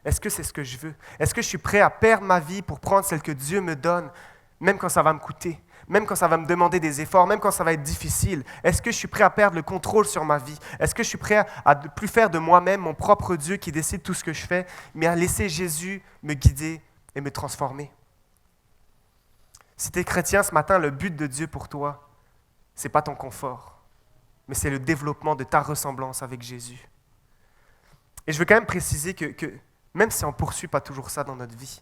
Est-ce que c'est ce que je veux? Est-ce que je suis prêt à perdre ma vie pour prendre celle que Dieu me donne, même quand ça va me coûter? Même quand ça va me demander des efforts, même quand ça va être difficile, est-ce que je suis prêt à perdre le contrôle sur ma vie? Est-ce que je suis prêt à ne plus faire de moi-même mon propre Dieu qui décide tout ce que je fais, mais à laisser Jésus me guider et me transformer? Si tu es chrétien ce matin, le but de Dieu pour toi, ce n'est pas ton confort, mais c'est le développement de ta ressemblance avec Jésus. Et je veux quand même préciser que même si on ne poursuit pas toujours ça dans notre vie,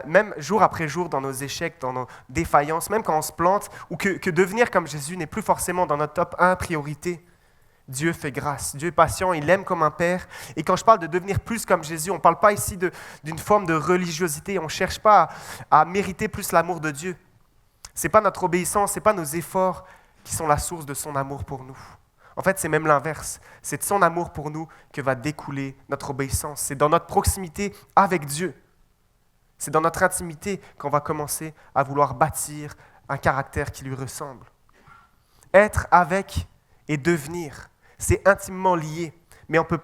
même jour après jour dans nos échecs, dans nos défaillances, même quand on se plante, ou que devenir comme Jésus n'est plus forcément dans notre top 1 priorité, Dieu fait grâce. Dieu est patient, il aime comme un père. Et quand je parle de devenir plus comme Jésus, on ne parle pas ici d'une forme de religiosité, on ne cherche pas à mériter plus l'amour de Dieu. Ce n'est pas notre obéissance, ce n'est pas nos efforts qui sont la source de son amour pour nous. En fait, c'est même l'inverse. C'est de son amour pour nous que va découler notre obéissance. C'est dans notre proximité avec Dieu. C'est dans notre intimité qu'on va commencer à vouloir bâtir un caractère qui lui ressemble. Être avec et devenir, c'est intimement lié. Mais on ne peut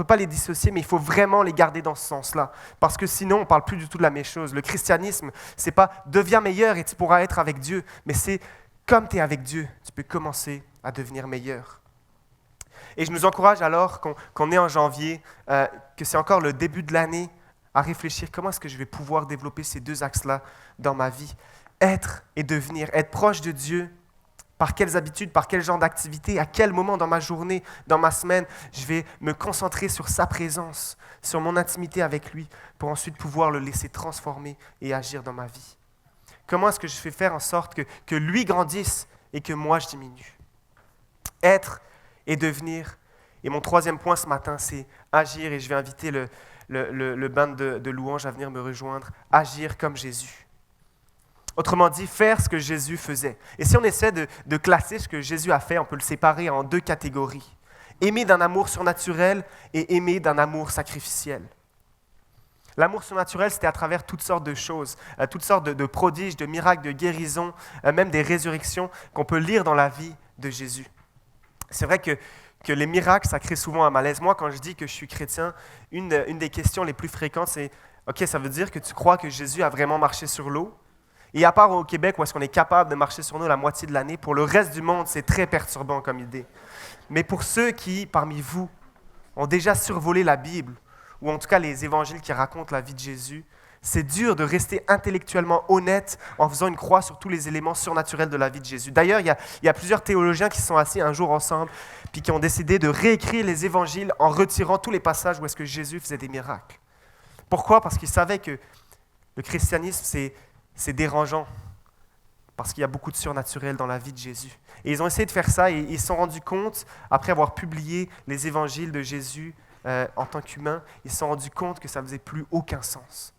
pas les dissocier, mais il faut vraiment les garder dans ce sens-là. Parce que sinon, on ne parle plus du tout de la même chose. Le christianisme, ce n'est pas « deviens meilleur et tu pourras être avec Dieu », mais c'est « comme tu es avec Dieu, tu peux commencer à devenir meilleur ». Et je nous encourage alors qu'on est en janvier, que c'est encore le début de l'année, à réfléchir comment est-ce que je vais pouvoir développer ces 2 axes-là dans ma vie. Être et devenir, être proche de Dieu, par quelles habitudes, par quel genre d'activité, à quel moment dans ma journée, dans ma semaine, je vais me concentrer sur sa présence, sur mon intimité avec lui, pour ensuite pouvoir le laisser transformer et agir dans ma vie. Comment est-ce que je fais faire en sorte que lui grandisse et que moi je diminue? Être et devenir. Et mon 3e point ce matin, c'est agir, et je vais inviter le band de louanges à venir me rejoindre, agir comme Jésus. Autrement dit, faire ce que Jésus faisait. Et si on essaie de classer ce que Jésus a fait, on peut le séparer en 2 catégories. Aimer d'un amour surnaturel et aimer d'un amour sacrificiel. L'amour surnaturel, c'était à travers toutes sortes de choses, toutes sortes de prodiges, de miracles, de guérisons, même des résurrections qu'on peut lire dans la vie de Jésus. C'est vrai que les miracles, ça crée souvent un malaise. Moi, quand je dis que je suis chrétien, une des questions les plus fréquentes, c'est « Ok, ça veut dire que tu crois que Jésus a vraiment marché sur l'eau ?» Et à part au Québec, où est-ce qu'on est capable de marcher sur l'eau la moitié de l'année, pour le reste du monde, c'est très perturbant comme idée. Mais pour ceux qui, parmi vous, ont déjà survolé la Bible, ou en tout cas les évangiles qui racontent la vie de Jésus, c'est dur de rester intellectuellement honnête en faisant une croix sur tous les éléments surnaturels de la vie de Jésus. D'ailleurs, il y a plusieurs théologiens qui se sont assis un jour ensemble puis qui ont décidé de réécrire les évangiles en retirant tous les passages où est-ce que Jésus faisait des miracles. Pourquoi? Parce qu'ils savaient que le christianisme, c'est dérangeant, parce qu'il y a beaucoup de surnaturel dans la vie de Jésus. Et ils ont essayé de faire ça et ils se sont rendus compte, après avoir publié les évangiles de Jésus en tant qu'humain, ils se sont rendus compte que ça ne faisait plus aucun sens.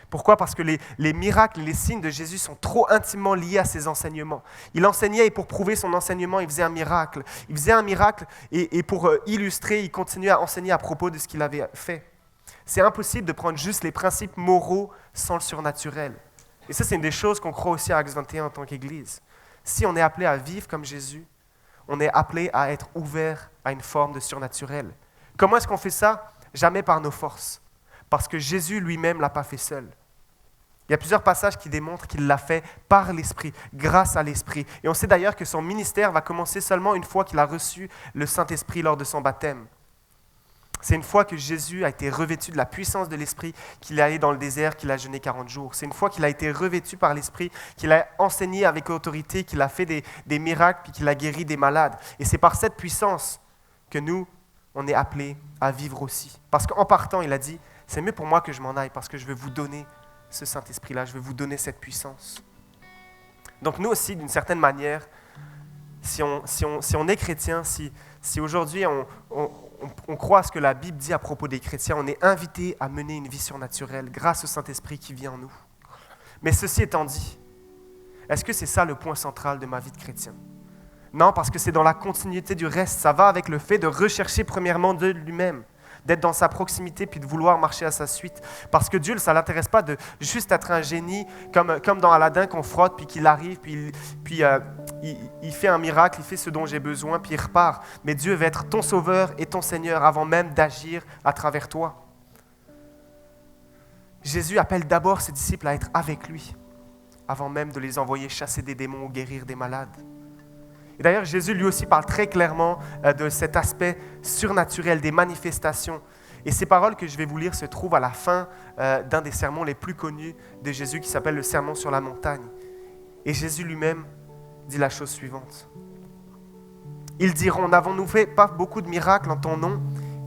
Pourquoi? Parce que les miracles, les signes de Jésus sont trop intimement liés à ses enseignements. Il enseignait et pour prouver son enseignement, il faisait un miracle. Il faisait un miracle et pour illustrer, il continuait à enseigner à propos de ce qu'il avait fait. C'est impossible de prendre juste les principes moraux sans le surnaturel. Et ça, c'est une des choses qu'on croit aussi à Actes 21 en tant qu'Église. Si on est appelé à vivre comme Jésus, on est appelé à être ouvert à une forme de surnaturel. Comment est-ce qu'on fait ça? Jamais par nos forces. Parce que Jésus lui-même ne l'a pas fait seul. Il y a plusieurs passages qui démontrent qu'il l'a fait par l'Esprit, grâce à l'Esprit. Et on sait d'ailleurs que son ministère va commencer seulement une fois qu'il a reçu le Saint-Esprit lors de son baptême. C'est une fois que Jésus a été revêtu de la puissance de l'Esprit qu'il est allé dans le désert, qu'il a jeûné 40 jours. C'est une fois qu'il a été revêtu par l'Esprit, qu'il a enseigné avec autorité, qu'il a fait des miracles, puis qu'il a guéri des malades. Et c'est par cette puissance que nous, on est appelé à vivre aussi. Parce qu'en partant, il a dit, c'est mieux pour moi que je m'en aille parce que je vais vous donner ce Saint-Esprit-là, je vais vous donner cette puissance. Donc nous aussi, d'une certaine manière, si on est chrétien, si aujourd'hui on croit à ce que la Bible dit à propos des chrétiens, on est invité à mener une vie surnaturelle grâce au Saint-Esprit qui vit en nous. Mais ceci étant dit, est-ce que c'est ça le point central de ma vie de chrétien? Non, parce que c'est dans la continuité du reste. Ça va avec le fait de rechercher premièrement de lui-même, d'être dans sa proximité puis de vouloir marcher à sa suite. Parce que Dieu, ça ne l'intéresse pas de juste être un génie comme dans Aladdin qu'on frotte puis qu'il arrive puis il fait un miracle, il fait ce dont j'ai besoin puis il repart. Mais Dieu veut être ton sauveur et ton Seigneur avant même d'agir à travers toi. Jésus appelle d'abord ses disciples à être avec lui avant même de les envoyer chasser des démons ou guérir des malades. Et d'ailleurs, Jésus lui aussi parle très clairement de cet aspect surnaturel, des manifestations. Et ces paroles que je vais vous lire se trouvent à la fin d'un des sermons les plus connus de Jésus qui s'appelle le Sermon sur la montagne. Et Jésus lui-même dit la chose suivante. Ils diront, n'avons-nous fait pas beaucoup de miracles en ton nom?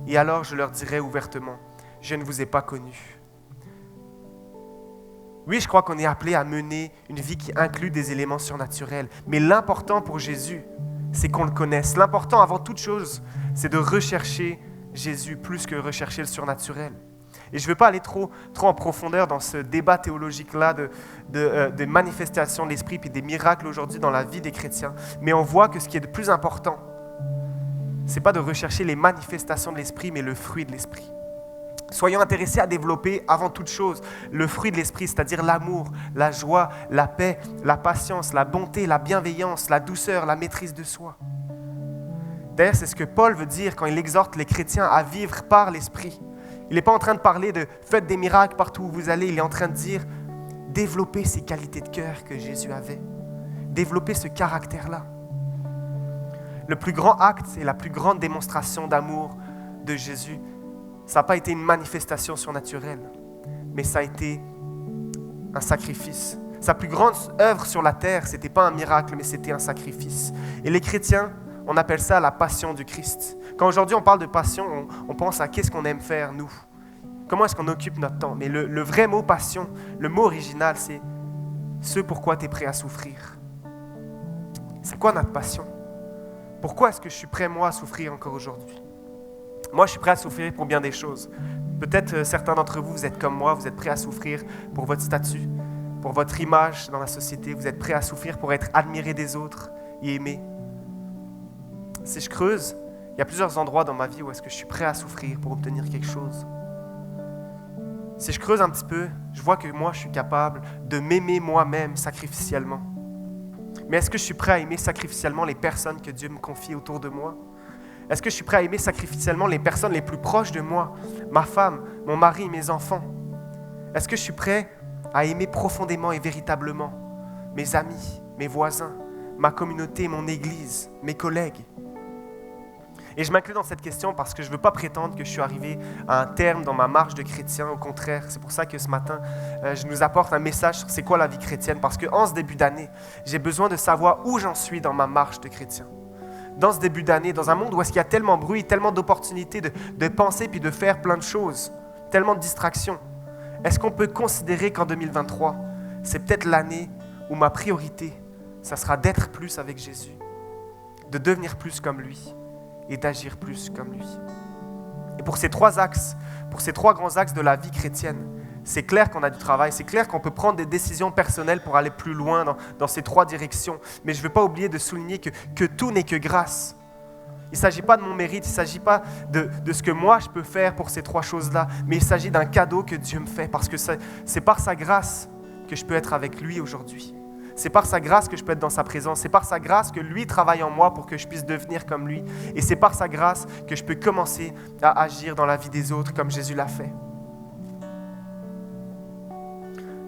Et alors je leur dirai ouvertement, je ne vous ai pas connus. Oui, je crois qu'on est appelé à mener une vie qui inclut des éléments surnaturels. Mais l'important pour Jésus, c'est qu'on le connaisse. L'important avant toute chose, c'est de rechercher Jésus plus que rechercher le surnaturel. Et je ne veux pas aller trop en profondeur dans ce débat théologique-là de manifestation de l'esprit et des miracles aujourd'hui dans la vie des chrétiens. Mais on voit que ce qui est de plus important, ce n'est pas de rechercher les manifestations de l'esprit, mais le fruit de l'esprit. Soyons intéressés à développer avant toute chose le fruit de l'esprit, c'est-à-dire l'amour, la joie, la paix, la patience, la bonté, la bienveillance, la douceur, la maîtrise de soi. D'ailleurs, c'est ce que Paul veut dire quand il exhorte les chrétiens à vivre par l'esprit. Il n'est pas en train de parler de faites des miracles partout où vous allez, il est en train de dire développez ces qualités de cœur que Jésus avait, développez ce caractère-là. Le plus grand acte et la plus grande démonstration d'amour de Jésus, ça n'a pas été une manifestation surnaturelle, mais ça a été un sacrifice. Sa plus grande œuvre sur la terre, ce n'était pas un miracle, mais c'était un sacrifice. Et les chrétiens, on appelle ça la passion du Christ. Quand aujourd'hui on parle de passion, on pense à qu'est-ce qu'on aime faire, nous. Comment est-ce qu'on occupe notre temps? Mais le vrai mot passion, le mot original, c'est ce pourquoi tu es prêt à souffrir. C'est quoi notre passion? Pourquoi est-ce que je suis prêt, moi, à souffrir encore aujourd'hui? Moi, je suis prêt à souffrir pour bien des choses. Peut-être certains d'entre vous, vous êtes comme moi, vous êtes prêts à souffrir pour votre statut, pour votre image dans la société. Vous êtes prêts à souffrir pour être admiré des autres et aimé. Si je creuse, il y a plusieurs endroits dans ma vie où est-ce que je suis prêt à souffrir pour obtenir quelque chose. Si je creuse un petit peu, je vois que moi, je suis capable de m'aimer moi-même sacrificiellement. Mais est-ce que je suis prêt à aimer sacrificiellement les personnes que Dieu me confie autour de moi? Est-ce que je suis prêt à aimer sacrificiellement les personnes les plus proches de moi, ma femme, mon mari, mes enfants? Est-ce que je suis prêt à aimer profondément et véritablement mes amis, mes voisins, ma communauté, mon église, mes collègues? Et je m'inclus dans cette question parce que je ne veux pas prétendre que je suis arrivé à un terme dans ma marche de chrétien. Au contraire, c'est pour ça que ce matin, je nous apporte un message sur c'est quoi la vie chrétienne. Parce qu'en ce début d'année, j'ai besoin de savoir où j'en suis dans ma marche de chrétien. Dans ce début d'année, dans un monde où est-ce qu'il y a tellement de bruit, tellement d'opportunités de penser puis de faire plein de choses, tellement de distractions, est-ce qu'on peut considérer qu'en 2023, c'est peut-être l'année où ma priorité, ça sera d'être plus avec Jésus, de devenir plus comme lui et d'agir plus comme lui. Et pour ces trois grands axes de la vie chrétienne, c'est clair qu'on a du travail, c'est clair qu'on peut prendre des décisions personnelles pour aller plus loin dans ces trois directions. Mais je ne veux pas oublier de souligner que tout n'est que grâce. Il ne s'agit pas de mon mérite, il ne s'agit pas de ce que moi je peux faire pour ces trois choses-là, mais il s'agit d'un cadeau que Dieu me fait, parce que c'est par sa grâce que je peux être avec lui aujourd'hui. C'est par sa grâce que je peux être dans sa présence, c'est par sa grâce que lui travaille en moi pour que je puisse devenir comme lui. Et c'est par sa grâce que je peux commencer à agir dans la vie des autres comme Jésus l'a fait.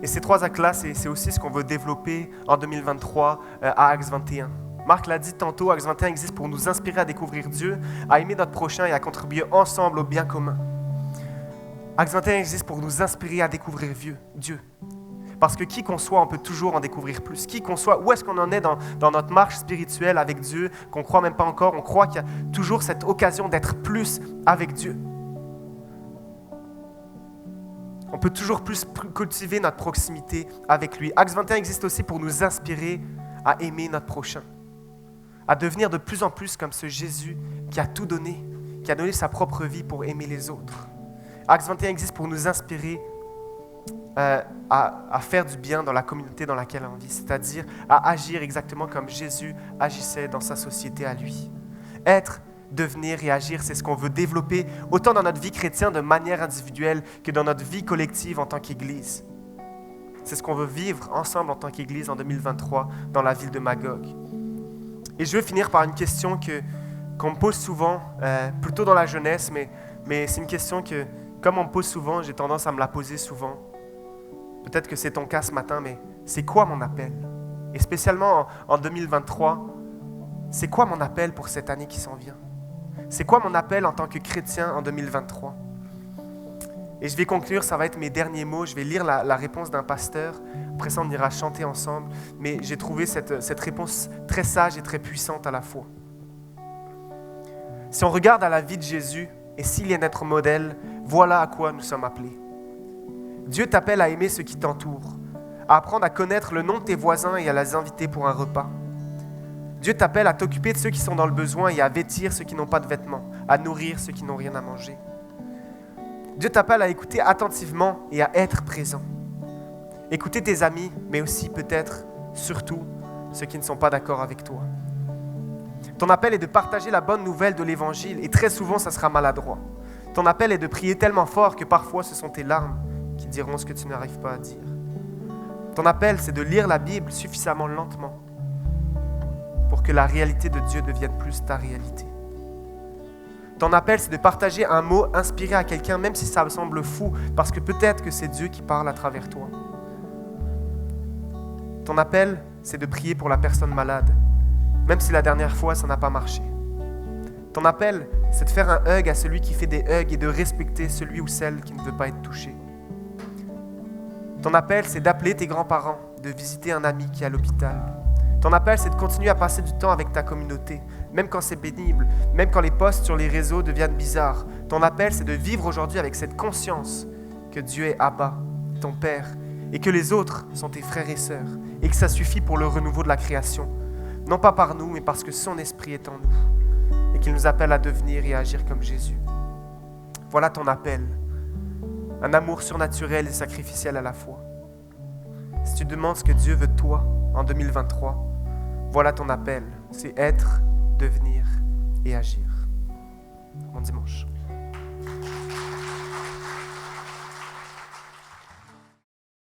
Et ces trois actes-là, c'est aussi ce qu'on veut développer en 2023 à Acts 21. Marc l'a dit tantôt, Acts 21 existe pour nous inspirer à découvrir Dieu, à aimer notre prochain et à contribuer ensemble au bien commun. Acts 21 existe pour nous inspirer à découvrir Dieu. Parce que qui qu'on soit, on peut toujours en découvrir plus. Qui qu'on soit, où est-ce qu'on en est dans notre marche spirituelle avec Dieu, qu'on ne croit même pas encore, on croit qu'il y a toujours cette occasion d'être plus avec Dieu. On peut toujours plus cultiver notre proximité avec lui. Acte 21 existe aussi pour nous inspirer à aimer notre prochain, à devenir de plus en plus comme ce Jésus qui a tout donné, qui a donné sa propre vie pour aimer les autres. Acte 21 existe pour nous inspirer à faire du bien dans la communauté dans laquelle on vit, c'est-à-dire à agir exactement comme Jésus agissait dans sa société à lui. Être, devenir et agir, c'est ce qu'on veut développer autant dans notre vie chrétienne de manière individuelle que dans notre vie collective en tant qu'Église. C'est ce qu'on veut vivre ensemble en tant qu'Église en 2023 dans la ville de Magog. Et je veux finir par une question qu'on me pose souvent, plutôt dans la jeunesse, mais c'est une question que, comme on me pose souvent, j'ai tendance à me la poser souvent. Peut-être que c'est ton cas ce matin, mais c'est quoi mon appel? Et spécialement en 2023, c'est quoi mon appel pour cette année qui s'en vient? C'est quoi mon appel en tant que chrétien en 2023? Et je vais conclure, ça va être mes derniers mots. Je vais lire la réponse d'un pasteur. Après ça, on ira chanter ensemble. Mais j'ai trouvé cette réponse très sage et très puissante à la fois. Si on regarde à la vie de Jésus, et s'il est notre modèle, voilà à quoi nous sommes appelés. Dieu t'appelle à aimer ceux qui t'entourent, à apprendre à connaître le nom de tes voisins et à les inviter pour un repas. Dieu t'appelle à t'occuper de ceux qui sont dans le besoin et à vêtir ceux qui n'ont pas de vêtements, à nourrir ceux qui n'ont rien à manger. Dieu t'appelle à écouter attentivement et à être présent. Écouter tes amis, mais aussi peut-être, surtout, ceux qui ne sont pas d'accord avec toi. Ton appel est de partager la bonne nouvelle de l'Évangile et très souvent, ça sera maladroit. Ton appel est de prier tellement fort que parfois, ce sont tes larmes qui diront ce que tu n'arrives pas à dire. Ton appel, c'est de lire la Bible suffisamment lentement pour que la réalité de Dieu devienne plus ta réalité. Ton appel, c'est de partager un mot inspiré à quelqu'un, même si ça semble fou, parce que peut-être que c'est Dieu qui parle à travers toi. Ton appel, c'est de prier pour la personne malade, même si la dernière fois, ça n'a pas marché. Ton appel, c'est de faire un hug à celui qui fait des hugs et de respecter celui ou celle qui ne veut pas être touché. Ton appel, c'est d'appeler tes grands-parents, de visiter un ami qui est à l'hôpital. Ton appel, c'est de continuer à passer du temps avec ta communauté, même quand c'est pénible, même quand les posts sur les réseaux deviennent bizarres. Ton appel, c'est de vivre aujourd'hui avec cette conscience que Dieu est Abba, ton Père, et que les autres sont tes frères et sœurs, et que ça suffit pour le renouveau de la création. Non pas par nous, mais parce que son esprit est en nous, et qu'il nous appelle à devenir et à agir comme Jésus. Voilà ton appel, un amour surnaturel et sacrificiel à la fois. Si tu demandes ce que Dieu veut de toi en 2023, voilà ton appel, c'est être, devenir et agir. Bon dimanche.